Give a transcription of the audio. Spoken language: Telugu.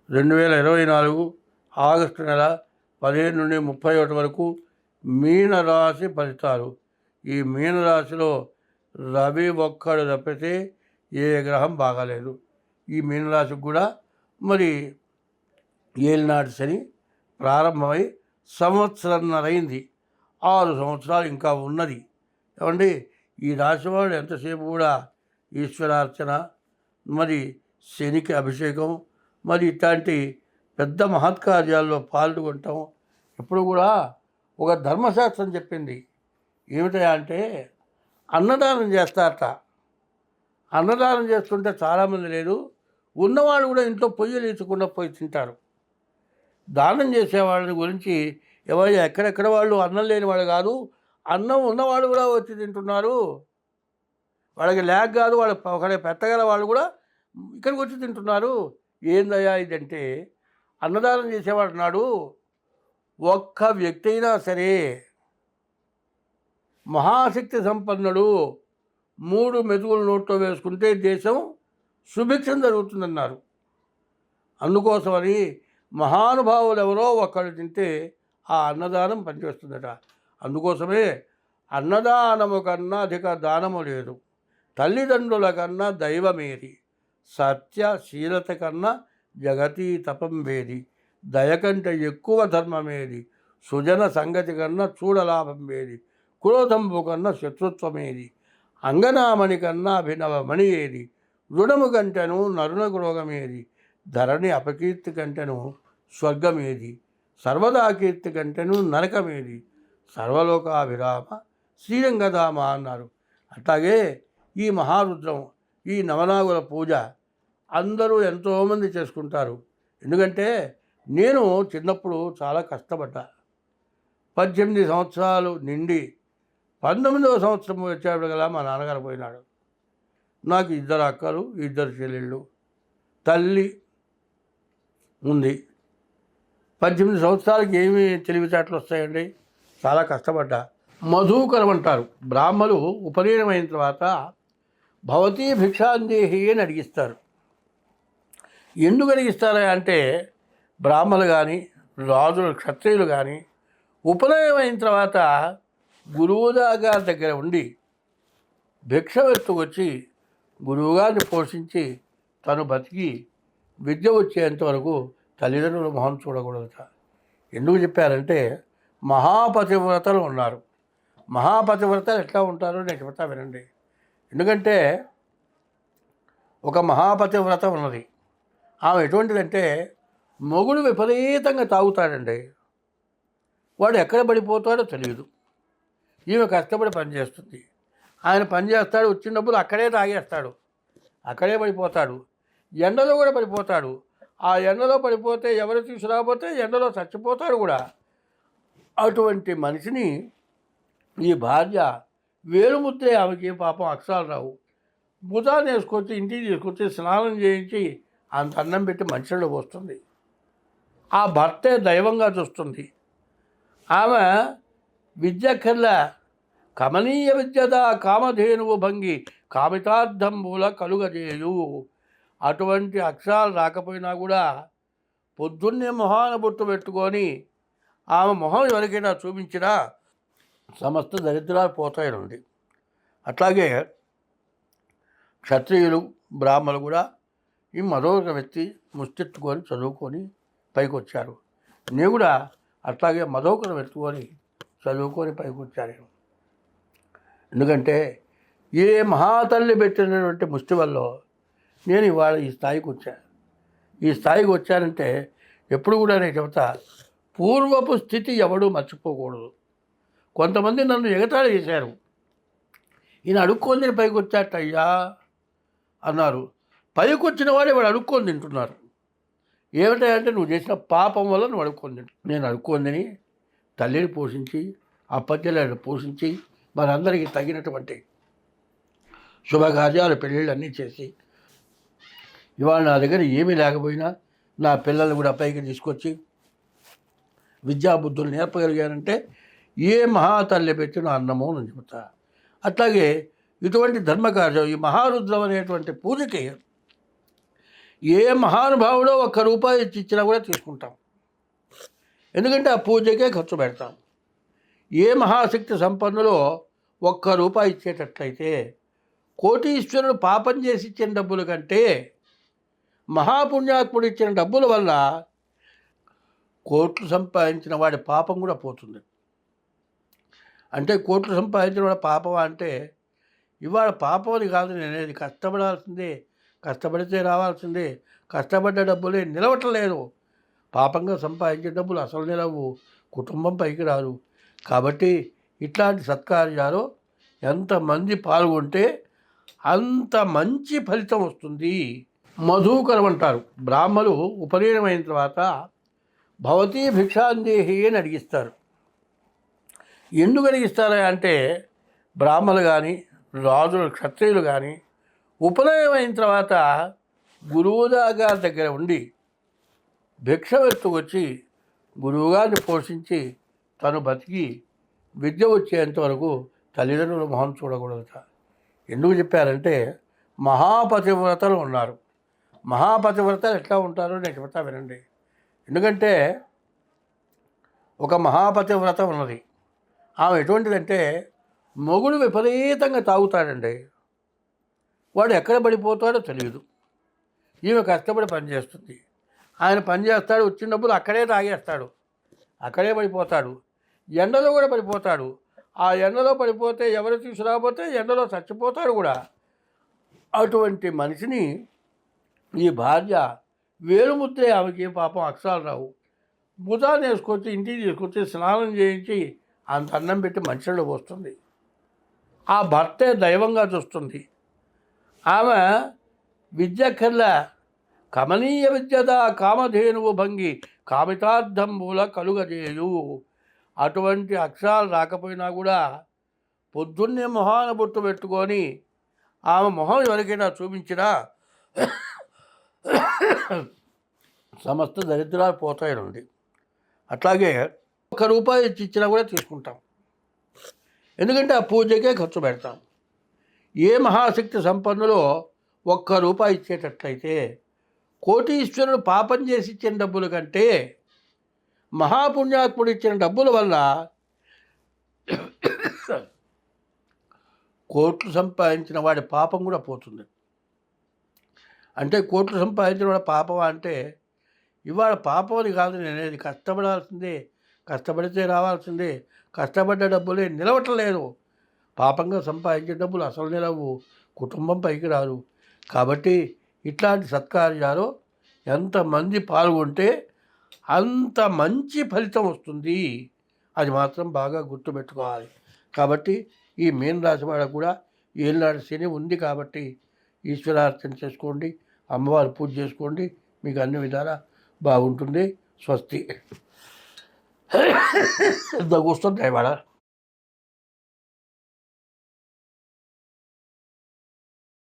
2024 ఆగస్టు నెల 15 నుండి 31 వరకు మీనరాశి ఫలితాలు. ఈ మీనరాశిలో రవి ఒక్కడు తప్పితే ఏ గ్రహం బాగాలేదు. ఈ మీనరాశికి కూడా మరి ఏలినాటి శని ప్రారంభమై సంవత్సరంన్నరైంది. 6 సంవత్సరాలు ఇంకా ఉన్నది. ఏమండి, ఈ రాశి వాళ్ళు ఎంతసేపు కూడా ఈశ్వరార్చన, మరి శనికి అభిషేకం, మరి ఇట్లాంటి పెద్ద మహత్కార్యాల్లో పాల్గొంటాం. ఎప్పుడు కూడా ఒక ధర్మశాస్త్రం చెప్పింది ఏమిటా అంటే అన్నదానం చేస్తారట. అన్నదానం చేస్తుంటే చాలామంది లేదు, ఉన్నవాళ్ళు కూడా ఇంట్లో పొయ్యిలు ఇచ్చకుండా పోయి తింటారు. దానం చేసేవాళ్ళని గురించి ఎవరు ఎక్కడెక్కడ వాళ్ళు అన్నం లేని వాళ్ళు కాదు, అన్నం ఉన్నవాళ్ళు కూడా వచ్చి తింటున్నారు. వాళ్ళకి లేక కాదు, వాళ్ళ ఒకడే పెట్టగల వాళ్ళు కూడా ఇక్కడికి వచ్చి తింటున్నారు. ఏందయ్యా ఇదంటే, అన్నదానం చేసేవాడు నాడు ఒక్క వ్యక్తి అయినా సరే మహాశక్తి సంపన్నుడు 3 మెతుకులు నోట్లో వేసుకుంటే దేశం సుభిక్షం జరుగుతుందన్నారు. అందుకోసమని మహానుభావులు ఎవరో ఒక్కడు తింటే ఆ అన్నదానం పనిచేస్తుందట. అందుకోసమే అన్నదానము కన్నా అధిక దానము లేదు, తల్లిదండ్రుల కన్నా దైవమేది, సత్యశీలత కన్నా జగతీ తపం వేది, దయ కంటే ఎక్కువ ధర్మమేది, సుజన సంగతి కన్నా చూడలాభం వేది, క్రోధంబు కన్నా శత్రుత్వమేది, అంగనామణి కన్నా అభినవమణి ఏది, రుణము కంటెను నరుణగృహమేది, ధరణి అపకీర్తి కంటెను స్వర్గమేది, సర్వదా కీర్తి కంటెను నరకమేది, సర్వలోకాభిరామ శ్రీరంగధామ అన్నారు. అట్లాగే ఈ మహారుద్రం, ఈ నవనాగుల పూజ అందరూ ఎంతోమంది చేసుకుంటారు. ఎందుకంటే నేను చిన్నప్పుడు చాలా కష్టపడ్డా. 18 సంవత్సరాలు నిండి 19వ సంవత్సరం వచ్చేప్పుడు గల మా నాన్నగారు పోయినాడు. నాకు 2 అక్కలు, 2 చెల్లెళ్ళు, తల్లి ఉంది. 18 సంవత్సరాలకి ఏమి తెలివితేటలు వస్తాయండి? చాలా కష్టపడ్డా. మధుకరం అంటారు. బ్రాహ్మలు ఉపనయనం అయిన తర్వాత భవతీ భిక్షాందేహి అని అడిగిస్తారు. ఎందుకు అడిగిస్తారా అంటే, బ్రాహ్మలు కానీ రాజులు క్షత్రియులు కానీ ఉపనయనం అయిన తర్వాత గురువుగారి దగ్గర ఉండి భిక్ష ఎత్తుకొచ్చి గురువుగారిని పోషించి తను బతికి విద్య వచ్చేంత వరకు తల్లిదండ్రుల మొహం చూడకూడదట. ఎందుకు చెప్పారంటే, మహాపతివ్రతలు ఉన్నారు. మహాపతివ్రతలు ఎట్లా ఉంటారో నేను చెప్తా వినండి. ఎందుకంటే ఒక మహాపతివ్రత ఉన్నది. ఆమె ఎటువంటిదంటే, మొగుడు విపరీతంగా తాగుతాడండి. వాడు ఎక్కడ పడిపోతాడో తెలియదు. ఈమె కష్టపడి పనిచేస్తుంది. ఆయన పని చేస్తాడు, వచ్చినప్పుడు అక్కడే తాగేస్తాడు, అక్కడే పడిపోతాడు. ఎండలో కూడా పడిపోతాడు. ఆ ఎండలో పడిపోతే ఎవరు తీసుకురాకపోతే ఎండలో చచ్చిపోతాడు కూడా. అటువంటి మనిషిని ఈ భార్య వేలుముద్దే, ఆమెకి పాపం అక్షరాలు రావు, భుజాన్ని వేసుకొచ్చి ఇంటికి తీసుకొచ్చి స్నానం చేయించి అంత అన్నం పెట్టి మంచిలో పోస్తుంది. ఆ భర్తే దైవంగా చూస్తుంది. ఆమె విద్యకల్లా కమనీయ విద్యదా కామధేనువు భంగి కామితార్థంబుల కలుగజేయు. అటువంటి అక్షరాలు రాకపోయినా కూడా పొద్దున్నే మొహాన బొట్టు పెట్టుకొని ఆమె మొహం ఎవరికైనా చూపించినా సమస్త దరిద్రాలు పోతాయనండి. అట్లాగే క్షత్రియులు బ్రాహ్మణులు కూడా ఈ మరొక వ్యక్తి ముష్టెత్తుకొని చదువుకొని పైకి వచ్చారు. నేను కూడా అట్లాగే మరొకరు ఎత్తుకొని చదువుకొని పైకి వచ్చాను. ఎందుకంటే ఏ మహాతల్లి పెట్టినటువంటి ముష్టి వల్ల నేను ఇవాళ ఈ స్థాయికి వచ్చాను. ఈ స్థాయికి వచ్చానంటే ఎప్పుడు కూడా నేను చెబుతా, పూర్వపు స్థితి ఎవడూ మర్చిపోకూడదు. కొంతమంది నన్ను ఎగతాళి చేశారు. ఈయన అడుక్కొని పైకి వచ్చాట అయ్యా అన్నారు. పైకి వచ్చిన వాడు వాడు అడుక్కొని తింటున్నారు. ఏమిటంటే, నువ్వు చేసిన పాపం వల్ల నువ్వు అడుక్కొని తింటు. నేను అడుక్కొని తల్లిని పోషించి అప్పచెల్లని పోషించి మనందరికీ తగినటువంటి శుభకార్యాలు పెళ్ళిళ్ళన్నీ చేసి ఇవాళ నా దగ్గర ఏమీ లేకపోయినా నా పిల్లల్ని కూడా పైకి తీసుకొచ్చి విద్యాబుద్ధులు నేర్పగలిగానంటే ఏ మహాతల్లి పెట్టిన అన్నమో అని చెబుతా. అట్లాగే ఇటువంటి ధర్మకార్యం, ఈ మహారుద్రం అనేటువంటి పూజకి ఏ మహానుభావుడో ₹1 ఇచ్చినా కూడా తీసుకుంటాం. ఎందుకంటే ఆ పూజకే ఖర్చు పెడతాం. ఏ మహాశక్తి సంపన్నులో ₹1 ఇచ్చేటట్లయితే కోటీశ్వరుడు పాపం చేసి ఇచ్చిన డబ్బుల కంటే మహాపుణ్యాత్ముడు ఇచ్చిన డబ్బుల వల్ల కోట్లు సంపాదించిన వాడి పాపం కూడా పోతుంది. అంటే కోట్లు సంపాదించిన వాడి పాపం అంటే ఇవాళ పాపం అని కాదు నేనేది, కష్టపడాల్సిందే, కష్టపడితే రావాల్సిందే, కష్టపడ్డ డబ్బులే నిలవట్లేదు. పాపంగా సంపాదించే డబ్బులు అసలు నిలవు, కుటుంబం పైకి రారు. కాబట్టి ఇట్లాంటి సత్కార్యాలు ఎంతమంది పాల్గొంటే అంత మంచి ఫలితం వస్తుంది. మధుకరం అంటారు. బ్రాహ్మలు ఉపనయనమైన తర్వాత భవతీ భిక్షాందేహి అని అడిగిస్తారు. ఎందుకు అడిగిస్తారా అంటే బ్రాహ్మలు కానీ రాజులు క్షత్రియులు కానీ ఉపనయనమైన తర్వాత గురువుగారి దగ్గర ఉండి భిక్ష ఎత్తుకొచ్చి గురువుగారిని పోషించి తను బతికి విద్య వచ్చేంత వరకు తల్లిదండ్రుల మొహం చూడకూడదట. ఎందుకు చెప్పారంటే మహాపతివ్రతలు ఉన్నారు. మహాపతివ్రతలు ఎట్లా ఉంటారో నేను చెప్తా వినండి. ఎందుకంటే ఒక మహాపతివ్రత ఉన్నది. ఆమె ఎటువంటిదంటే మొగుడు విపరీతంగా తాగుతాడండి. వాడు ఎక్కడ పడిపోతాడో తెలియదు. ఈమె కష్టపడి పనిచేస్తుంది. ఆయన పని చేస్తాడు, వచ్చిన డబ్బులు అక్కడే తాగేస్తాడు, అక్కడే పడిపోతాడు. ఎండలో కూడా పడిపోతాడు. ఆ ఎండలో పడిపోతే ఎవరు తీసుకురాకపోతే ఎండలో చచ్చిపోతాడు కూడా. అటువంటి మనిషిని ఈ భార్య వేలుముద్రే, ఆమెకి పాపం అక్షరాలు రావు, భుజాన్ని వేసుకొచ్చి ఇంటికి తీసుకొచ్చి స్నానం చేయించి అంత అన్నం పెట్టి మంచిలో పోస్తుంది. ఆ భర్తే దైవంగా చూస్తుంది. ఆమె విద్యకల్లా కమనీయ విద్యదా కామధేనువు భంగి కామితార్థంబుల కలుగజేయు. అటువంటి అక్షరాలు రాకపోయినా కూడా పొద్దున్నే మొహాన బొట్టు పెట్టుకొని ఆమె మొహం ఎవరికైనా చూపించినా సమస్త దరిద్రాలు పోతాయండి. అట్లాగే ₹1 ఇచ్చినా కూడా తీసుకుంటాం. ఎందుకంటే ఆ పూజకే ఖర్చు పెడతాం. ఏ మహాశక్తి సంపన్నులో ₹1 ఇచ్చేటట్లయితే కోటీశ్వరుడు పాపం చేసి ఇచ్చిన డబ్బుల కంటే మహాపుణ్యాత్ముడు ఇచ్చిన డబ్బుల వల్ల కోట్లు సంపాదించిన వాడి పాపం కూడా పోతుంది. అంటే కోట్లు సంపాదించిన వాడి పాపం అంటే ఇవాళ పాపం అని కాదు నేనేది, కష్టపడాల్సిందే, కష్టపడితే రావాల్సిందే, కష్టపడ్డ డబ్బులే నిలవట్లేదు. పాపంగా సంపాదించే డబ్బులు అసలు నిలవు, కుటుంబం పైకి రారు. కాబట్టి ఇట్లాంటి సత్కార్యాలు ఎంతమంది పాల్గొంటే అంత మంచి ఫలితం వస్తుంది. అది మాత్రం బాగా గుర్తుపెట్టుకోవాలి. కాబట్టి ఈ మీనరాశి వాళ్ళకు కూడా ఏళ్ళనాడు శని ఉంది కాబట్టి ఈశ్వరార్చన చేసుకోండి, అమ్మవారి పూజ చేసుకోండి, మీకు అన్ని విధాలా బాగుంటుంది. స్వస్తి. దగ్గొస్తుంది ఇవాళ.